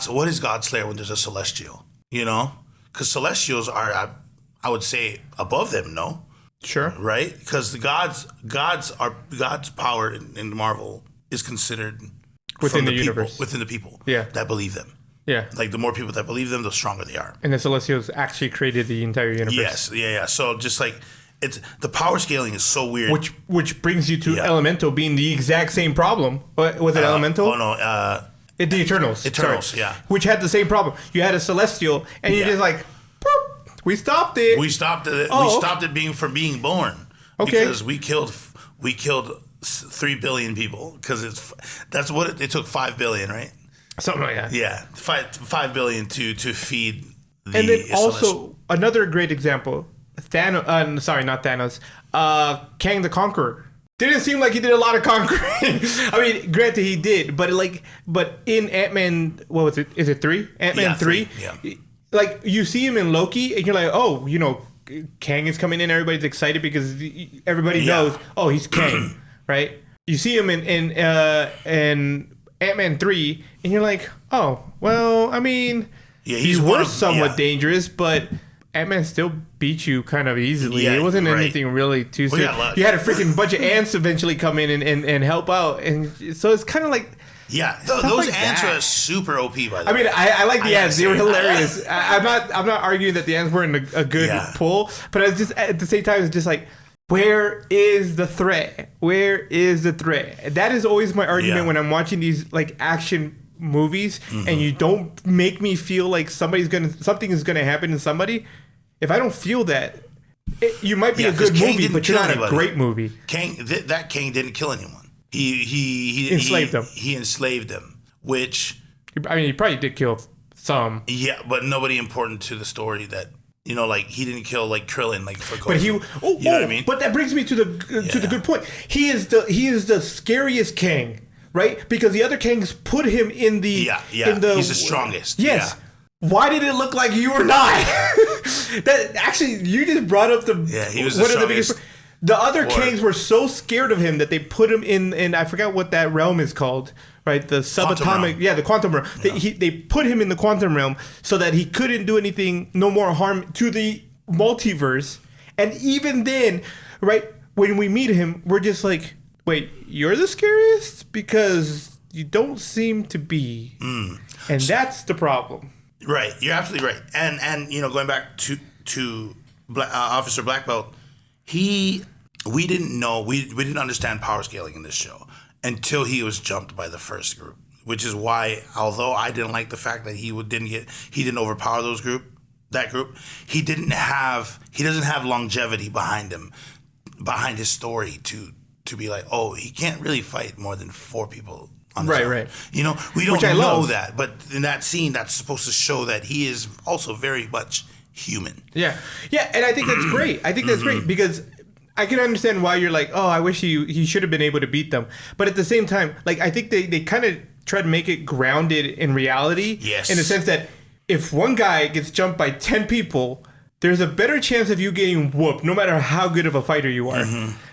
what is God Slayer when there's a celestial? You know? Because celestials are, I would say, above them, no? Sure. Right? Because the God's power in Marvel is considered within from the universe. Within the people Yeah. that believe them. Yeah. Like the more people that believe them, the stronger they are. And the Celestials actually created the entire universe. Yes. Yeah. So just like it's the power scaling is so weird. Which brings you to Elemental being the exact same problem. Was it Elemental? Oh no. The Eternals. Eternals, sorry. yeah. Which had the same problem. You had a Celestial, and you're just like, boop, we stopped it. We stopped it. Oh, we stopped it being born. Okay. Because we killed 3 billion people. Because that's what it took 5 billion, right? Something like that. Yeah, 5 billion to feed the. And then also another great example, Thanos. Sorry, not Thanos. Kang the Conqueror. Didn't seem like he did a lot of conquering. I mean, granted he did, but in Ant-Man, what was it? Is it 3? Ant-Man 3? Yeah. Like you see him in Loki, and you're like, oh, Kang is coming in. Everybody's excited because everybody knows, oh, he's Kang, right? You see him in Ant-Man 3, and you're like, oh, well, I mean, he was somewhat dangerous, but Ant-Man still beat you kind of easily. Yeah, it wasn't anything really too serious. You had a freaking bunch of ants eventually come in and help out, and so it's kind of like... Yeah, those like ants that. are super OP, by the way. I mean, I like the ants. They were hilarious. I'm not arguing that the ants weren't a good pull, but I was just, at the same time, it's just like, where is the threat? Where is the threat? That is always my argument when I'm watching these like action movies, and you don't make me feel like something is gonna happen to somebody. If I don't feel that, you might be a good movie, but you're not a great movie. Kang didn't kill anyone. He enslaved them. He enslaved them, which I mean, he probably did kill some. Yeah, but nobody important to the story that. Like he didn't kill like Krillin like for. But you know what I mean. But that brings me to the good point. He is the scariest Kang, right? Because the other Kangs put him in the he's the strongest. Yes. Yeah. Why did it look like you were not? That actually, you just brought up he was the strongest. The other Kangs were so scared of him that they put him in I forgot what that realm is called, right? The subatomic, the quantum realm. Yeah. They put him in the quantum realm so that he couldn't do anything, no more harm to the multiverse. And even then, right, when we meet him, we're just like, wait, you're the scariest? Because you don't seem to be. And that's the problem. Right, you're absolutely right. And going back to Officer Black Belt, we didn't know, we didn't understand power scaling in this show until he was jumped by the first group, which is why, although I didn't like the fact that he didn't overpower that group, he doesn't have longevity behind him, behind his story to be like, oh, he can't really fight more than 4 people. Right. We don't know that, but in that scene, that's supposed to show that he is also very much human. Yeah, and I think that's great. I think that's great because I can understand why you're like, oh, I wish he should have been able to beat them. But at the same time, like I think they kind of try to make it grounded in reality. Yes. In the sense that if one guy gets jumped by 10 people, there's a better chance of you getting whooped, no matter how good of a fighter you are,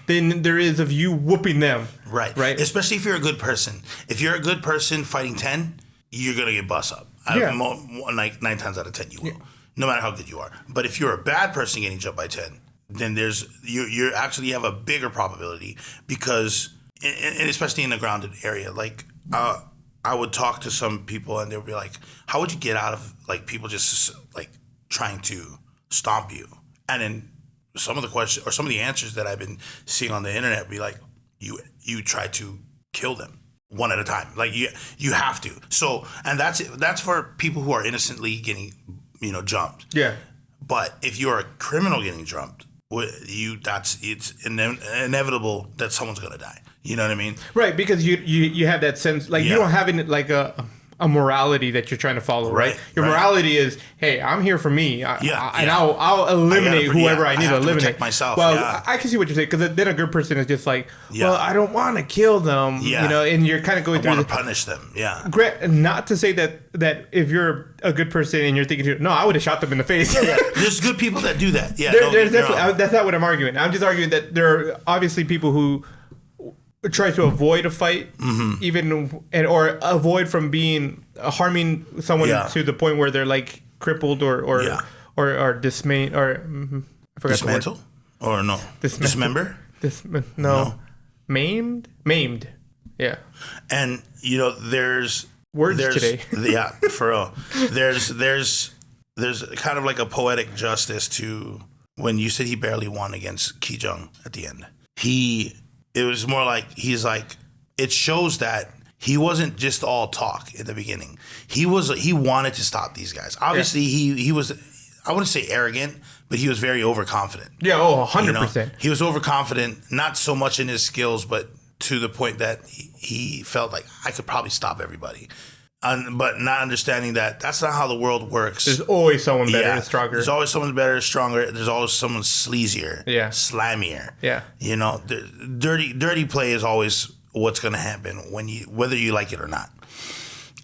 than there is of you whooping them. Right. Especially if you're a good person. If you're a good person fighting 10, you're going to get bust up. Like 9 times out of 10 you will, no matter how good you are. But if you're a bad person getting jumped by 10, then you actually have a bigger probability because, and especially in a grounded area, like I would talk to some people and they would be like, how would you get out of like people just like trying to stomp you? And then some of the questions or some of the answers that I've been seeing on the internet be like, you try to kill them one at a time. Like you have to. So, and that's for people who are innocently getting, jumped. Yeah. But if you're a criminal getting jumped, it's inevitable that someone's gonna die. You know what I mean? Right, because you have that sense, like you don't have it like a morality that you're trying to follow, right? Your right. morality is, hey, I'm here for me, and yeah. I'll eliminate whoever I need to eliminate. Protect myself. Well, I can see what you're saying, because then a good person is just like, well, I don't want to kill them, and you're kind of going through. I want to punish them. Yeah. Not to say that if you're a good person and you're thinking, no, I would have shot them in the face. Yeah. There's good people that do that. Yeah. There's definitely. That's not what I'm arguing. I'm just arguing that there are obviously people who try to avoid a fight, or avoid from harming someone to the point where they're like crippled or dismayed or I forgot dismantle or no dismember. No, maimed. Yeah. And there's words today. Yeah, for real. There's kind of like a poetic justice to when you said he barely won against Ki Jung at the end. It was more like it shows that he wasn't just all talk in the beginning. He wanted to stop these guys. Obviously, he was, I wouldn't say arrogant, but he was very overconfident. Yeah, 100%. He was overconfident, not so much in his skills, but to the point that he felt like I could probably stop everybody. But not understanding that that's not how the world works. There's always someone better and stronger. There's always someone better, stronger. There's always someone sleazier, slimier. Yeah. Dirty play is always what's going to happen whether you like it or not.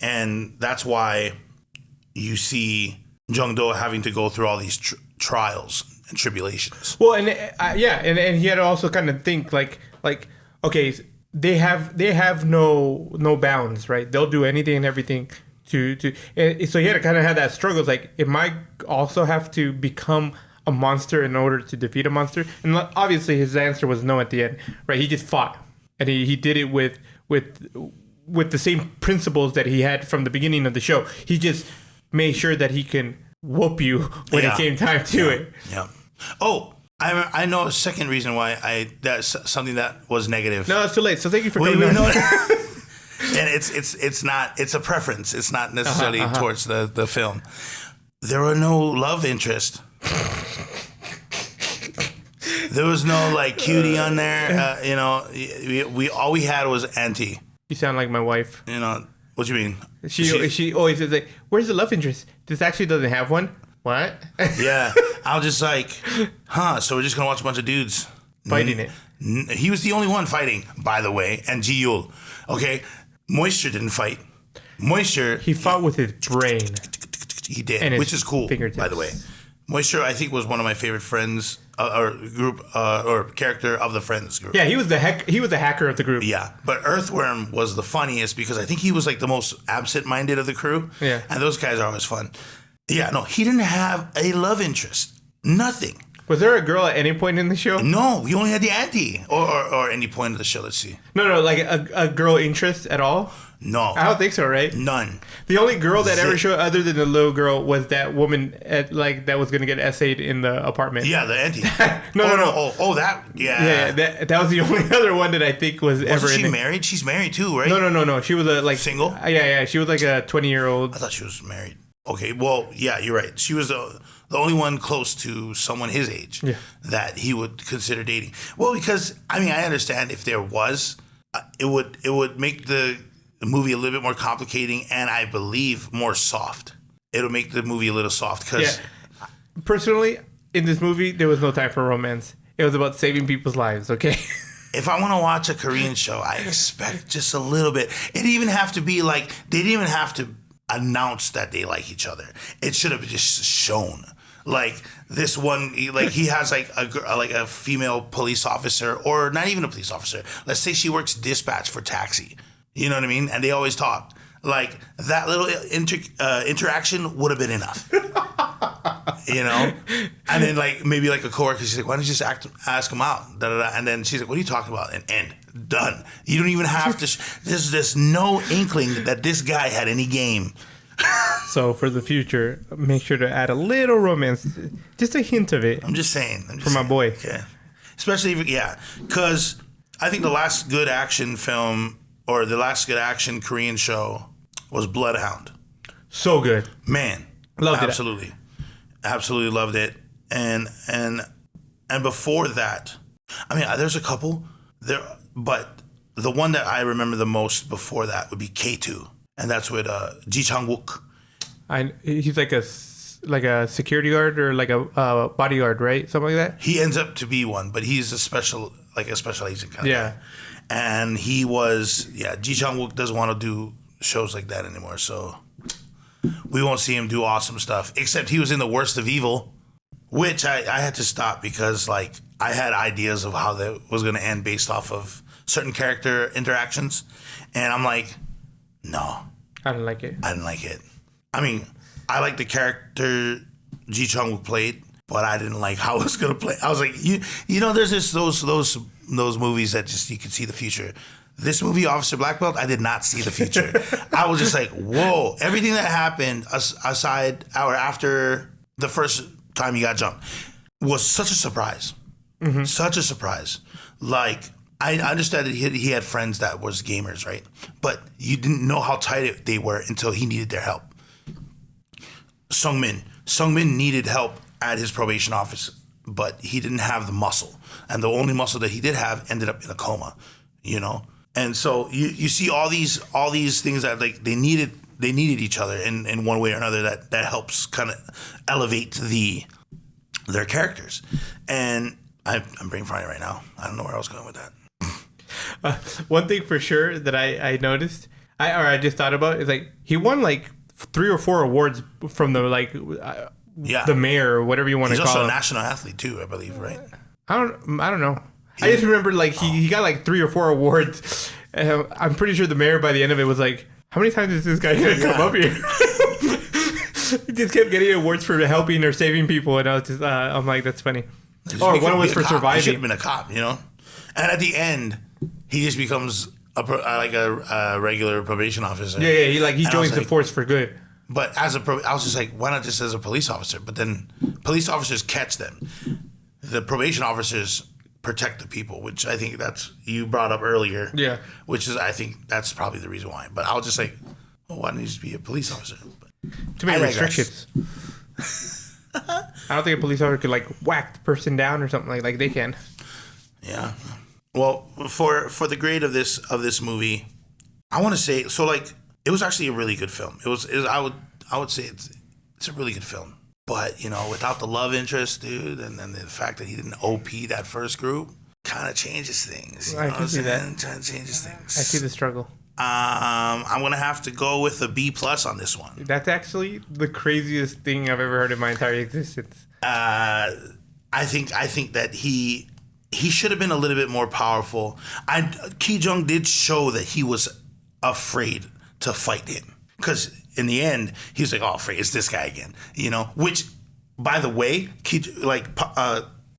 And that's why you see Jung-do having to go through all these trials and tribulations. Well, and he had to also kind of think like okay. They have no bounds, right? They'll do anything and everything to so he had to kind of have that struggle. It's like, it might also have to become a monster in order to defeat a monster. And obviously his answer was no at the end, right? He just fought, and he did it with the same principles that he had from the beginning of the show. He just made sure that he can whoop you when it came time to it. Yeah. Oh, I know a second reason why that's something that was negative. No, it's too late. So thank you for coming on. And it's a preference. It's not necessarily towards the film. There were no love interest. There was no like cutie on there. We all we had was auntie. You sound like my wife. What do you mean? She always is like, where's the love interest? This actually doesn't have one. What? Yeah. I was just like, so we're just going to watch a bunch of dudes fighting it. He was the only one fighting, by the way, and Ji Yul. Okay? Moisture didn't fight. Moisture... He fought with his brain. He did, which is cool, by the way. Moisture, I think, was one of my favorite friends, or group, or character of the Friends group. Yeah, he was the hacker of the group. Yeah, but Earthworm was the funniest because I think he was like the most absent-minded of the crew. Yeah. And those guys are always fun. Yeah, no, he didn't have a love interest. Nothing. Was there a girl at any point in the show? No, he only had the auntie. Or any point of the show. Let's see. No, like a girl interest at all? No. I don't think so, right? None. The only girl that ever showed, other than the little girl, was that woman that was going to get essayed in the apartment. Yeah, the auntie. No. Oh, that. Yeah. Yeah, that was the only other one that I think was ever in. Wasn't she married? She's married too, right? No. She was single? Yeah. She was like a 20-year-old. I thought she was married. Okay, well, yeah, you're right. She was the only one close to someone his age that he would consider dating. Well, because I understand if there was, it would make the movie a little bit more complicating, and I believe more soft. It'll make the movie a little soft because, personally, in this movie, there was no time for romance. It was about saving people's lives. Okay. If I want to watch a Korean show, I expect just a little bit. It didn't even have to be like they didn't even have to announce that they like each other. It should have just shown. Like this one, like he has like a female police officer, or not even a police officer. Let's say she works dispatch for taxi. You know what I mean? And they always talk. Like that little interaction would have been enough. And then like maybe like a coworker, she's like, "Why don't you just ask him out?" Da, da, da. And then she's like, "What are you talking about?" And end. Done. You don't even have to. There's no inkling that this guy had any game. So for the future, make sure to add a little romance, just a hint of it. I'm just saying. My boy. Okay. Especially because I think the last good action film or the last good action Korean show was Bloodhound. So good, man. Loved it. Absolutely loved it. And before that, there's a couple there, but the one that I remember the most before that would be K2. and that's with Ji Chang-wook. He's like a security guard or like a bodyguard, right? Something like that. He ends up to be one, but he's a special agent kind of Yeah. guy. And he was, Ji Chang-wook doesn't want to do shows like that anymore, so we won't see him do awesome stuff. Except he was in The Worst of Evil, which I had to stop because like I had ideas of how that was going to end based off of certain character interactions, and I'm like, no, I don't like it. I didn't like it. I mean, I like the character Ji Chang-wook played, but I didn't like how it was going to play. I was like, you know, there's just those movies that just you can see the future. This movie, Officer Black Belt, I did not see the future. I was just like, whoa. Everything that happened aside or after the first time he got jumped was such a surprise. Mm-hmm. Such a surprise. Like, I understand that he had friends that was gamers, right? But you didn't know how tight they were until he needed their help. Sung-min needed help at his probation office, but he didn't have the muscle. And the only muscle that he did have ended up in a coma, you know? And so you see all these things that like they needed each other in one way or another that helps kind of elevate their characters. And I'm brain frying right now. I don't know where I was going with that. One thing for sure that I noticed, I just thought about is like he won like 3 or 4 awards from the like the mayor or whatever you want to call it. He's also a national athlete too, I believe, right? I don't know. I just remember like he got like 3 or 4 awards. I'm pretty sure the mayor by the end of it was like, how many times is this guy gonna come up here? He just kept getting awards for helping or saving people, and I was just I'm like, that's funny. Or one was for surviving. He should have been a cop, you know. And at the end, he just becomes a regular probation officer. Yeah. He joins the force for good. But I was just like, why not just as a police officer? But then police officers catch them. The probation officers protect the people, which I think that's you brought up earlier. Yeah. Which is, I think that's probably the reason why. But I was just like, well, why don't you just be a police officer? But too many restrictions. I don't think a police officer could like whack the person down or something like they can. Yeah. Well, for the grade of this movie, I want to say so. Like, it was actually a really good film. It was I would say it's a really good film. But, you know, without the love interest, dude, and then the fact that he didn't OP that first group, kind of changes things. You know I can see that. Kind of changes things. I see the struggle. I'm going to have to go with a B+ on this one. That's actually the craziest thing I've ever heard in my entire existence. I think that he should have been a little bit more powerful. Ki Jung did show that he was afraid to fight him. Because in the end, he was like, oh, afraid, it's this guy again. You know, which, by the way,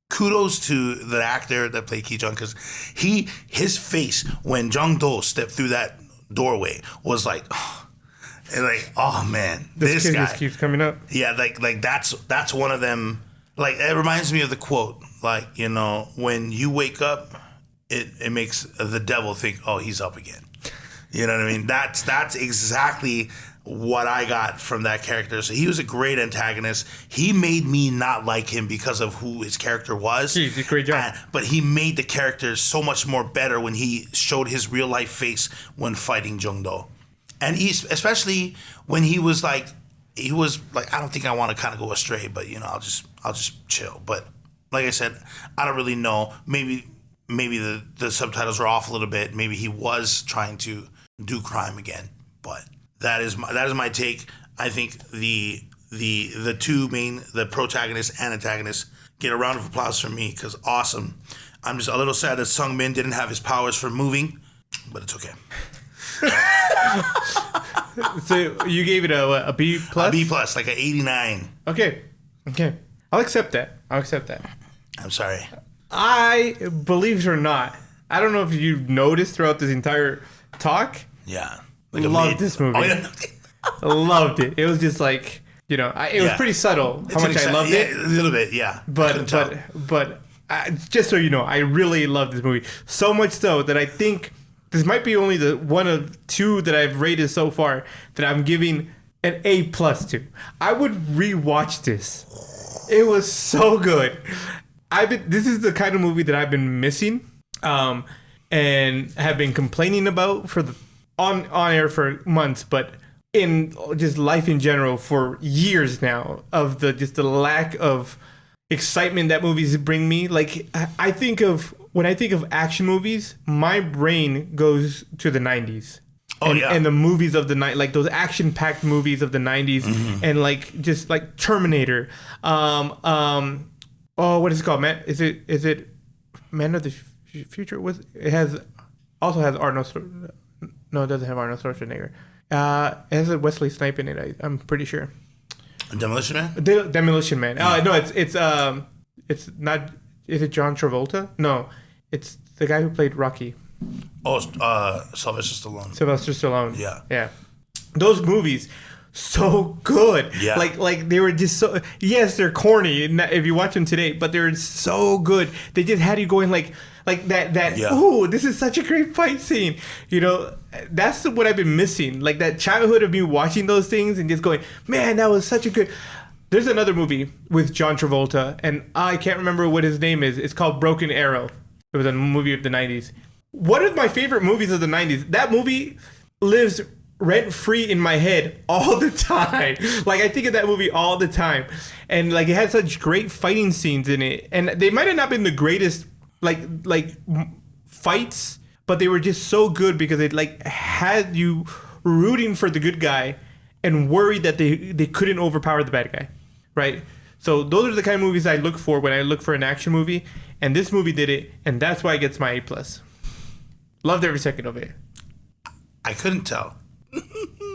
kudos to the actor that played Ki Jung, because his face when Jung Do stepped through that doorway was like, oh man, this guy just keeps coming up. Yeah, like that's one of them. Like, it reminds me of the quote, like, you know, when you wake up, it makes the devil think, oh, he's up again. You know what I mean? That's exactly what I got from that character. So he was a great antagonist. He made me not like him because of who his character was. He did a great job. But he made the character so much more better when he showed his real life face when fighting Jung Do. And especially when he was like, I don't think I want to kind of go astray, but, you know, I'll just chill. But like I said, I don't really know. Maybe the subtitles were off a little bit. Maybe he was trying to do crime again. But that is my take. I think the two main, the protagonist and antagonist, get a round of applause from me because awesome. I'm just a little sad that Sung-min didn't have his powers for moving, but it's okay. So you gave it a B+? A B+, like an 89. Okay. I'll accept that. I'm sorry. I, believe it or not, I don't know if you noticed throughout this entire talk. Yeah. Loved this movie. Oh, yeah. Loved it. It was just like, you know, it was pretty subtle how much I loved it. A little bit, yeah. But just so you know, I really love this movie. So much so that I think this might be only the one of 2 that I've rated so far that I'm giving an A+ to. I would rewatch this. It was so good. This is the kind of movie that I've been missing, and have been complaining about for on air for months, but in just life in general for years now, of the lack of excitement that movies bring me. Like, when I think of action movies, my brain goes to the 90s. And the movies of the night, like those action-packed movies of the 90s, and like just like Terminator. What is it called? Man, is it Man of the Future? It also has Arnold. No, it doesn't have Arnold Schwarzenegger. It has a Wesley Snipes in it. I'm pretty sure. Demolition Man. Demolition Man. No, it's not. Is it John Travolta? No, it's the guy who played Rocky. Oh, Sylvester Stallone. Yeah. Those movies, so good. Yeah. Like they were just so. Yes, they're corny if you watch them today, but they're so good. They just had you going like that. Yeah. Oh, this is such a great fight scene. You know, that's what I've been missing. Like that childhood of me watching those things and just going, man, that was such a good. There's another movie with John Travolta, and I can't remember what his name is. It's called Broken Arrow. It was a movie of the 90s. One of my favorite movies of the 90s. That movie lives rent-free in my head all the time. Like, I think of that movie all the time. And, like, it had such great fighting scenes in it. And they might have not been the greatest, like fights, but they were just so good because it, like, had you rooting for the good guy and worried that they couldn't overpower the bad guy, right? So those are the kind of movies I look for when I look for an action movie. And this movie did it, and that's why it gets my A+. Loved every second of it. I couldn't tell.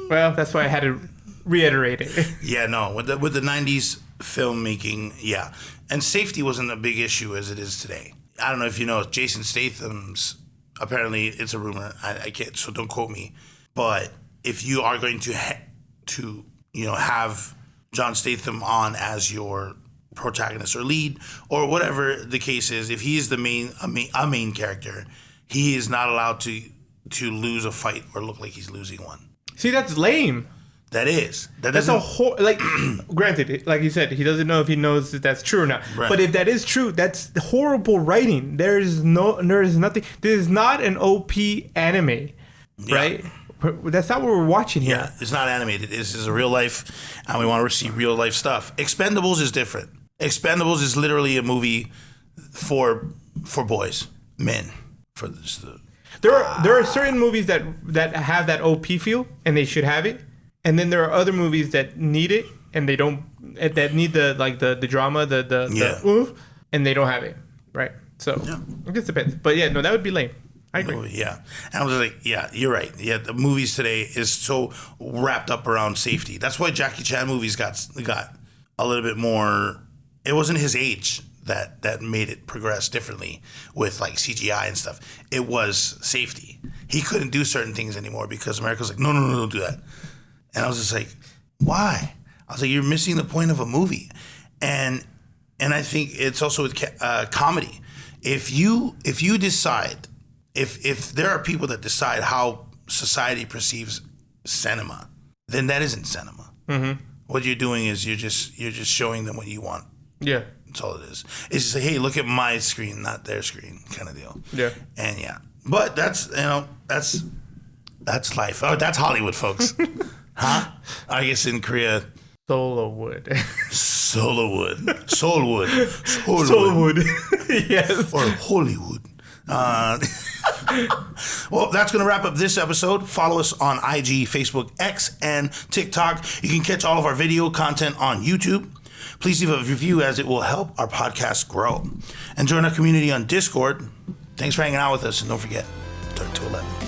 Well, that's why I had to reiterate it. Yeah, no. With the 90s filmmaking, yeah. And safety wasn't a big issue as it is today. I don't know if you know, Jason Statham's, apparently it's a rumor. I can't, so don't quote me. But if you are going to have John Statham on as your protagonist or lead or whatever the case is, if he's the main character, he is not allowed to lose a fight or look like he's losing one. See, that's lame. That's a whole, like, granted, like you said, he doesn't know if he knows that that's true or not. Right. But if that is true, that's horrible writing. There is nothing. This is not an OP anime, right? Yeah. That's not what we're watching here. Yeah, it's not animated. This is a real life, and we want to see real life stuff. Expendables is different. Expendables is literally a movie for boys, men. For this, there are certain movies that have that OP feel, and they should have it. And then there are other movies that need it, and they don't. That need the drama, and they don't have it, right? So it just depends. But yeah, no, that would be lame. I agree. Yeah, and I was like, yeah, you're right. Yeah, the movies today is so wrapped up around safety. That's why Jackie Chan movies got a little bit more. It wasn't his age that made it progress differently with like CGI and stuff. It was safety. He couldn't do certain things anymore because America was like, no, don't do that. And I was just like, why? I was like, you're missing the point of a movie. And I think it's also with comedy. If you decide, if there are people that decide how society perceives cinema, then that isn't cinema. Mm-hmm. What you're doing is you're just showing them what you want. Yeah. That's all it is. It's just like, hey, look at my screen, not their screen, kind of deal. Yeah. And yeah, but that's life. Oh, that's Hollywood, folks. Huh? I guess in Korea. Solowood. Yes. Or Hollywood. Well, that's going to wrap up this episode. Follow us on IG, Facebook, X, and TikTok. You can catch all of our video content on YouTube. Please leave a review as it will help our podcast grow. And join our community on Discord. Thanks for hanging out with us. And don't forget, turn to 11.